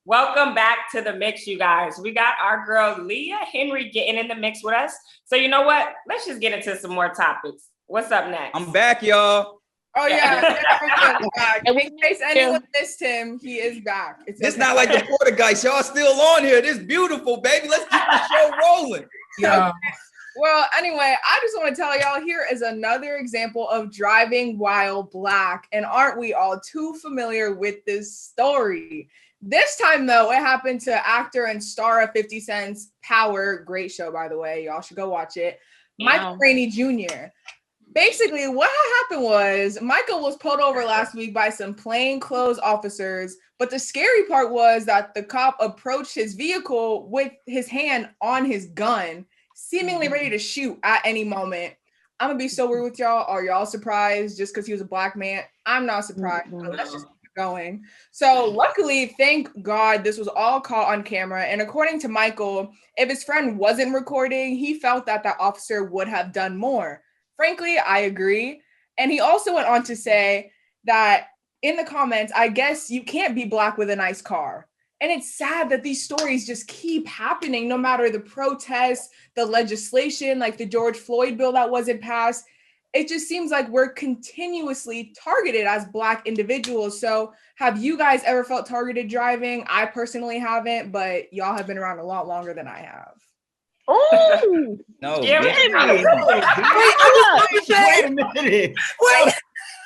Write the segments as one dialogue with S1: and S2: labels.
S1: Welcome back to the mix, you guys. We got our girl Leah Henry getting in the mix with us. So you know what? Let's just get into some more topics. What's up next?
S2: I'm back, y'all.
S3: Oh yeah, everyone's back. In case anyone missed him, he is back.
S2: It's not like the Porter guys. Y'all still on here. This is beautiful, baby. Let's keep the show rolling.
S3: Yeah. Well, anyway, I just want to tell y'all here is another example of driving while black. And aren't we all too familiar with this story? This time, though, it happened to actor and star of 50 Cent's Power. Great show, by the way. Y'all should go watch it. Yeah. Michael Rainey Jr. Basically, what happened was Michael was pulled over last week by some plainclothes officers. But the scary part was that the cop approached his vehicle with his hand on his gun, seemingly ready to shoot at any moment. I'm going to be so weird with y'all. Are y'all surprised just because he was a black man? I'm not surprised. So let's just going. So luckily, thank God, this was all caught on camera. And according to Michael, if his friend wasn't recording, he felt that that officer would have done more. Frankly, I agree. And he also went on to say that in the comments, I guess you can't be black with a nice car. And it's sad that these stories just keep happening, no matter the protests, the legislation, like the George Floyd bill that wasn't passed. It just seems like we're continuously targeted as black individuals. So have you guys ever felt targeted driving? I personally haven't, but y'all have been around a lot longer than I have.
S4: Oh
S2: no!
S1: Yeah,
S2: wait
S4: a minute.
S3: Wait.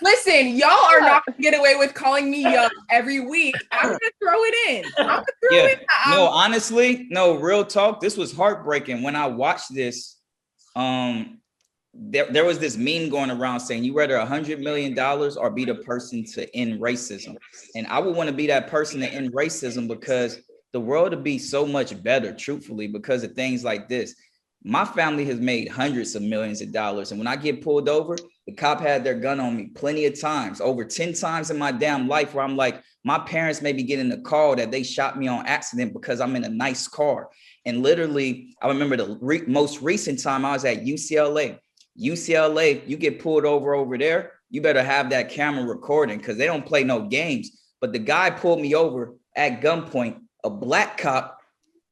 S3: Listen, y'all are not gonna get away with calling me young every week. I'm gonna throw it in.
S2: No, honestly, no, real talk. This was heartbreaking when I watched this. There was this meme going around saying you rather $100 million or be the person to end racism. And I would want to be that person to end racism because the world would be so much better, truthfully, because of things like this. My family has made hundreds of millions of dollars. And when I get pulled over, the cop had their gun on me plenty of times, over 10 times in my damn life, where I'm like, my parents may be getting a call that they shot me on accident because I'm in a nice car. And literally, I remember the most recent time I was at UCLA. UCLA, you get pulled over there, you better have that camera recording because they don't play no games. But the guy pulled me over at gunpoint, a black cop,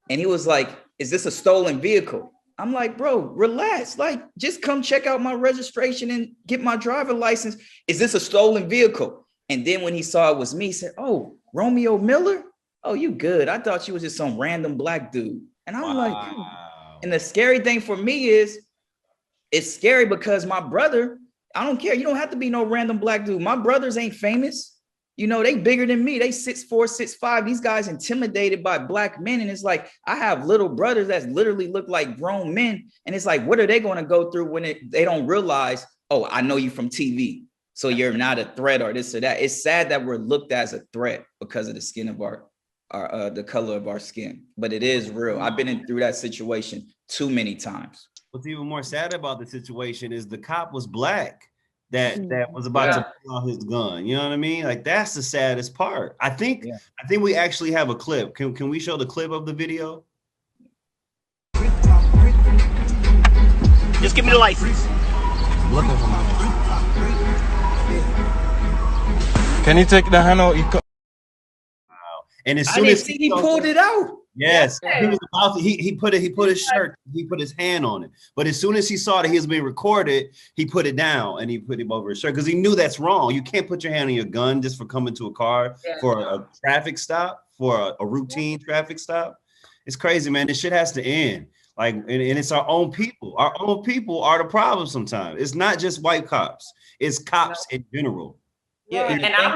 S2: and he was like, is this a stolen vehicle? I'm like, bro, relax. Like, just come check out my registration and get my driver license. Is this a stolen vehicle? And then when he saw it was me, he said, oh, Romeo Miller? Oh, you good. I thought you was just some random black dude. And I'm like, and the scary thing for me is, it's scary because my brother, I don't care. You don't have to be no random black dude. My brothers ain't famous. You know, they bigger than me. They 6'4", 6'5". These guys intimidated by black men. And it's like, I have little brothers that literally look like grown men. And it's like, what are they going to go through when they don't realize, oh, I know you from TV, so you're not a threat or this or that. It's sad that we're looked at as a threat because of the skin of the color of our skin. But it is real. I've been through that situation too many times.
S4: What's even more sad about the situation is the cop was black that was about to pull out his gun. You know what I mean? Like, that's the saddest part. I think we actually have a clip. Can we show the clip of the video?
S5: Just give me the license.
S6: Looking for me. Can you take the handle?
S4: Wow. And as soon as
S2: he pulled it out.
S4: Yes, he was about to. He put his hand on it. But as soon as he saw that he was being recorded, he put it down and he put him over his shirt because he knew that's wrong. You can't put your hand on your gun just for coming to a car for a traffic stop, for a routine traffic stop. It's crazy, man. This shit has to end. Like, and it's our own people. Our own people are the problem sometimes. It's not just white cops. It's cops in general.
S1: Yeah, and I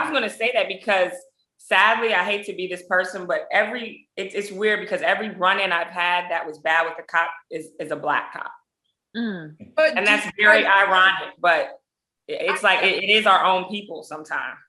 S1: was gonna say that because sadly, I hate to be this person, but it's weird because every run-in I've had that was bad with the cop is a black cop. And that's very ironic, but it's like it is our own people sometimes.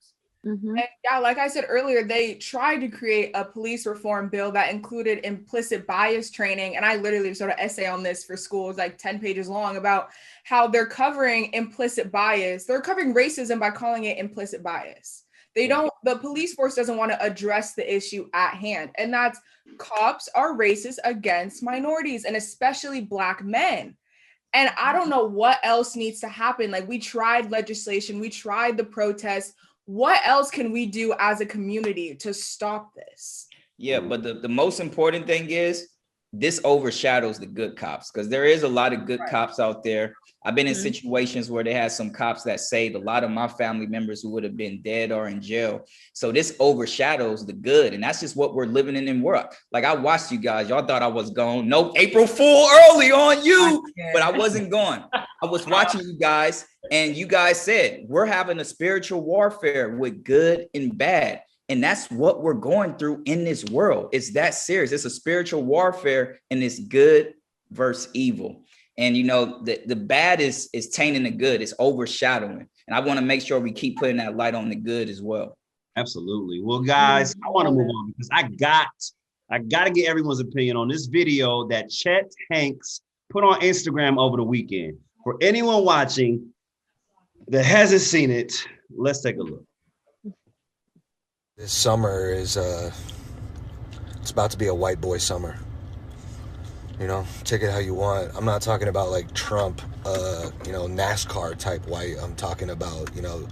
S3: And yeah, like I said earlier, they tried to create a police reform bill that included implicit bias training. And I literally sort of essay on this for schools, like 10 pages long, about how they're covering implicit bias. They're covering racism by calling it implicit bias. The police force doesn't want to address the issue at hand. And that's cops are racist against minorities and especially black men. And I don't know what else needs to happen. Like, we tried legislation, we tried the protests. what else can we do as a community to stop this?
S2: Yeah, but the most important thing is this overshadows the good cops, because there is a lot of good cops out there. I've been in situations where they had some cops that saved a lot of my family members who would have been dead or in jail. So this overshadows the good. And that's just what we're living in work. Like, I watched you guys. Y'all thought I was gone. Nope. April Fool early on you. But I wasn't gone. I was watching you guys, and you guys said we're having a spiritual warfare with good and bad. And that's what we're going through in this world. It's that serious. It's a spiritual warfare, and it's good versus evil. And, you know, the bad is tainting the good. It's overshadowing. And I want to make sure we keep putting that light on the good as well.
S4: Absolutely. Well, guys, I want to move on because I got to get everyone's opinion on this video that Chet Hanks put on Instagram over the weekend. For anyone watching that hasn't seen it, let's take a look.
S6: This summer is it's about to be a white boy summer. You know, take it how you want. I'm not talking about like Trump, you know, NASCAR type white. I'm talking about, you know,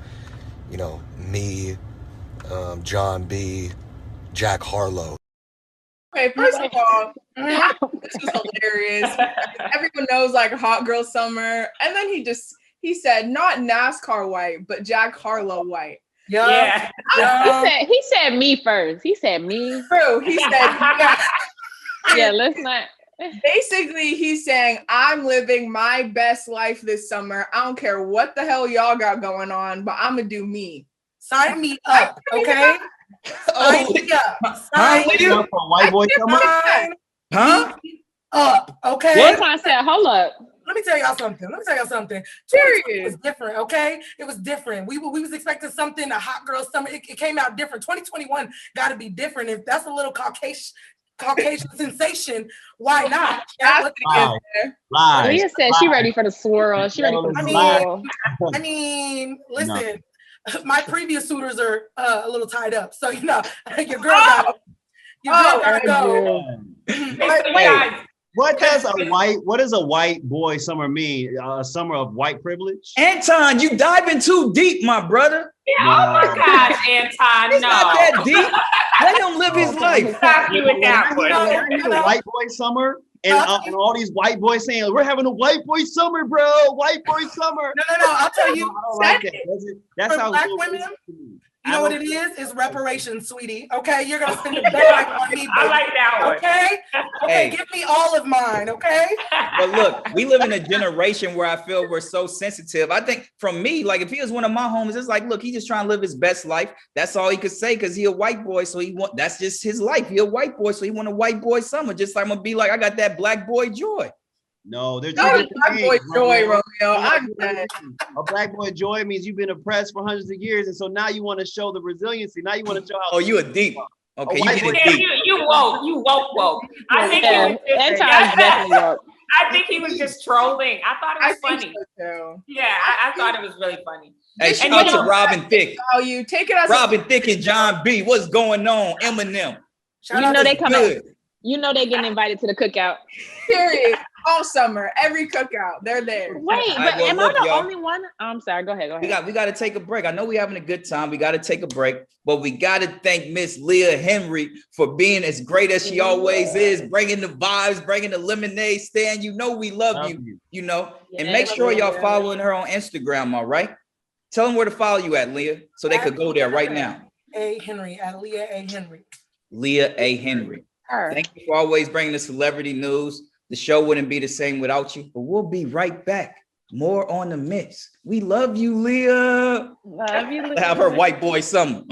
S6: me, John B, Jack Harlow.
S3: Okay, first of all, this was hilarious. Everyone knows like Hot Girl Summer, and then he said not NASCAR white, but Jack Harlow white.
S1: Yeah.
S5: He said me first. He said me.
S3: True. He said
S5: yeah, let's not.
S3: Basically, he's saying I'm living my best life this summer. I don't care what the hell y'all got going on, but I'm gonna do me.
S7: Sign me up, okay? Sign me up. Sign me up
S4: for white boy summer.
S7: Huh? Up, okay?
S5: That's why I said, hold up.
S7: Let me tell y'all something. It was different, okay? It was different. We was expecting something, a hot girl summer. It came out different. 2021 got to be different. If that's a little Caucasian sensation, why not?
S5: Leah said she ready for the swirl. She ready for the swirl.
S7: I mean, listen, my previous suitors are a little tied up. So, you know, your girl gotta go.
S4: Wait. What does a white boy summer mean? A summer of white privilege?
S2: Anton, you diving too deep, my brother.
S1: Yeah, oh my gosh, Anton,
S2: it's not that deep. Let him live his life.
S1: Stop you with that one.
S4: A white boy summer, and all these white boys saying, we're having a white boy summer, bro. White boy summer.
S7: No. I'll tell you.
S4: I don't like that. That's how
S7: black women. You know what it is? It's reparations, sweetie. Okay, you're gonna spend the bag on me. Baby.
S1: I like that one.
S7: Okay,
S2: hey.
S7: Give me all of mine. Okay.
S2: But look, we live in a generation where I feel we're so sensitive. I think from me, like if he was one of my homies, it's like, look, he's just trying to live his best life. That's all he could say because he a white boy, so that's just his life. He a white boy, so he want a white boy summer. Just like I'm gonna be like, I got that black boy joy.
S4: No, there's
S3: black boy joy, Romeo. I'm dead.
S4: A black boy joy means you've been oppressed for hundreds of years, and so now you want to show the resiliency. Now you want to show how.
S2: Oh, you a deep. Okay,
S1: you woke. I think I think he was just trolling. I thought it was funny. So yeah, I thought it was really funny.
S2: Hey, shout out to Robin Thicke.
S3: Oh, you take it as
S2: Robin Thicke and John B. What's going on? Eminem.
S5: You know they come out. You know they getting invited to the cookout.
S3: Period. All summer, every cookout, they're there.
S5: Wait, but am I the only one? I'm sorry. Go ahead.
S2: We got to take a break. I know we're having a good time. We got to take a break, but we got to thank Miss Leah Henry for being as great as she always is, bringing the vibes, bringing the lemonade stand. You know we love you. You know, and make sure y'all following her on Instagram. All right, tell them where to follow you at, Leah, so they could go there right now.
S7: A Henry at Leah A Henry.
S2: Leah A Henry. Thank you for always bringing the celebrity news. The show wouldn't be the same without you, but we'll be right back. More on the mix. We love you, Leah.
S5: Love you, Leah.
S2: Have her white boy summer.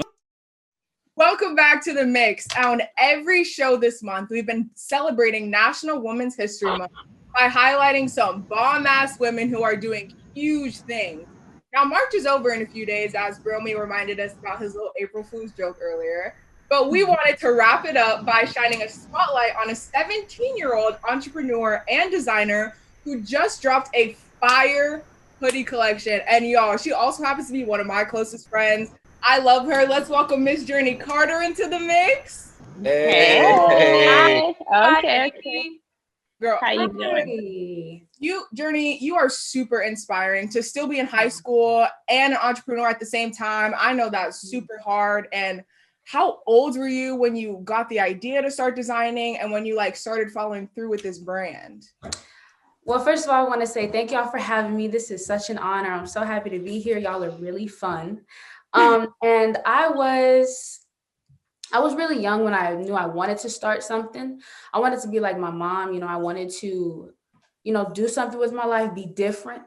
S3: Welcome back to The Mix. On every show this month, we've been celebrating National Women's History Month by highlighting some bomb-ass women who are doing huge things. Now, March is over in a few days, as Romeo reminded us about his little April Fool's joke earlier. But we wanted to wrap it up by shining a spotlight on a 17-year-old entrepreneur and designer who just dropped a fire hoodie collection. And y'all, she also happens to be one of my closest friends. I love her. Let's welcome Miss Journey Carter into the mix.
S2: Hey.
S5: Okay.
S3: Girl,
S5: How you doing?
S1: Hey.
S3: Journey, you are super inspiring to still be in high school and an entrepreneur at the same time. I know that's super hard. And how old were you when you got the idea to start designing and when you like started following through with this brand?
S8: Well, first of all, I want to say thank y'all for having me. This is such an honor. I'm so happy to be here. Y'all are really fun. And I was really young when I knew I wanted to start something. I wanted to be like my mom. I wanted to, do something with my life, be different.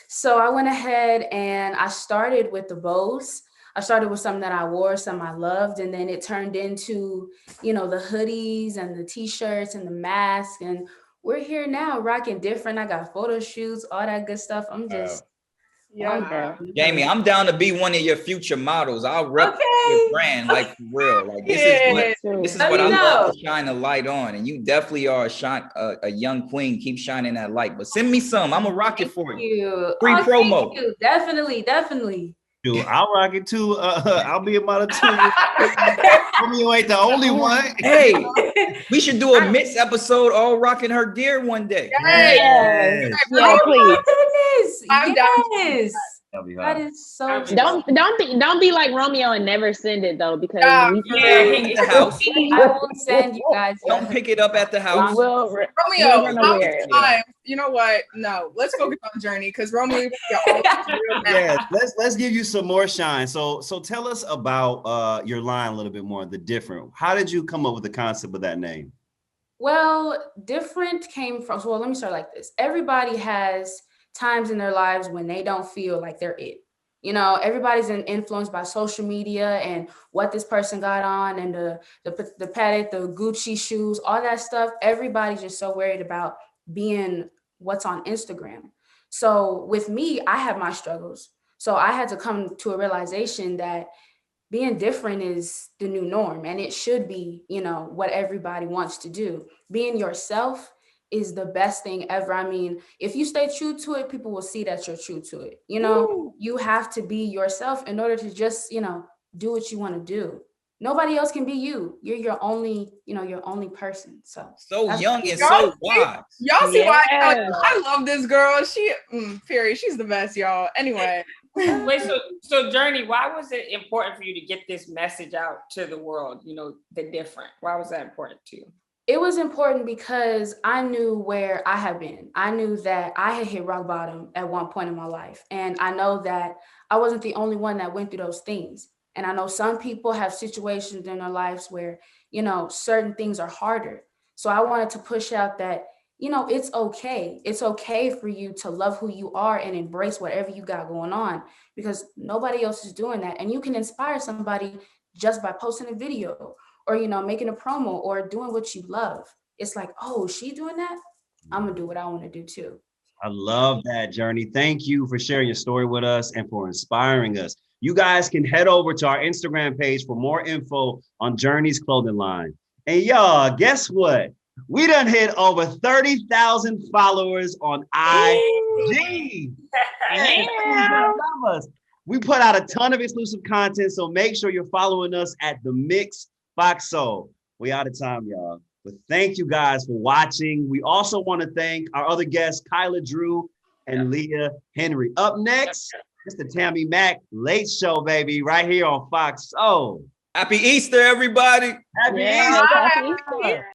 S8: So I went ahead and I started with the bows. I started with something that I wore, something I loved, and then it turned into, the hoodies and the t-shirts and the mask. And we're here now rocking different. I got photo shoots, all that good stuff. I'm just,
S2: Jamie, I'm down to be one of your future models. I'll rep your brand like for real. Like this is what I love to shine a light on, and you definitely are a young queen. Keep shining that light. But send me some. I'm gonna rock it for you. Free promo.
S8: Thank you. Definitely.
S4: Dude, I'll rock it too. I'll be a model too. You ain't the only one.
S2: Hey, we should do a mix episode all rocking her gear one day.
S5: Yes. Yeah, please.
S3: I'm down.
S8: Yes. That is so.
S5: Don't be like Romeo and never send it though, because
S2: at the house.
S8: I will send you guys.
S2: Don't pick it up at the house.
S3: Romeo, you know what? No, let's focus on Journey because Romeo.
S4: Yeah, let's give you some more shine. So tell us about your line a little bit more. The different. How did you come up with the concept of that name?
S8: Well, different came from. Well, let me start like this. Everybody has times in their lives when they don't feel like they're it. Everybody's influenced by social media and what this person got on and the Patek, the Gucci shoes, all that stuff. Everybody's just so worried about being what's on Instagram. So with me, I have my struggles. So I had to come to a realization that being different is the new norm, and it should be, what everybody wants to do. Being yourself is the best thing ever. I mean, if you stay true to it, people will see that you're true to it. You have to be yourself in order to just, do what you want to do. Nobody else can be you. You're your only person. So
S2: young and so wise.
S3: Y'all see why I love this girl. She, period. She's the best, y'all. Anyway.
S1: Wait, so Journey, why was it important for you to get this message out to the world? The different. Why was that important to you?
S8: It was important because I knew where I had been. I knew that I had hit rock bottom at one point in my life. And I know that I wasn't the only one that went through those things. And I know some people have situations in their lives where, certain things are harder. So I wanted to push out that, it's okay. It's okay for you to love who you are and embrace whatever you got going on, because nobody else is doing that. And you can inspire somebody just by posting a video or, making a promo or doing what you love. It's like, oh, she doing that? I'm going to do what I want to do too.
S4: I love that, Journey. Thank you for sharing your story with us and for inspiring us. You guys can head over to our Instagram page for more info on Journey's clothing line. And y'all, guess what? We done hit over 30,000 followers on IG. We put out a ton of exclusive content, so make sure you're following us at The Mix Fox Soul. We out of time, y'all. But thank you guys for watching. We also want to thank our other guests, Kyla Drew and Leah Henry. Up next, it's the Tammy Mack Late Show, baby, right here on Fox Soul.
S2: Happy Easter, everybody.
S4: Happy Easter.
S5: Happy Easter.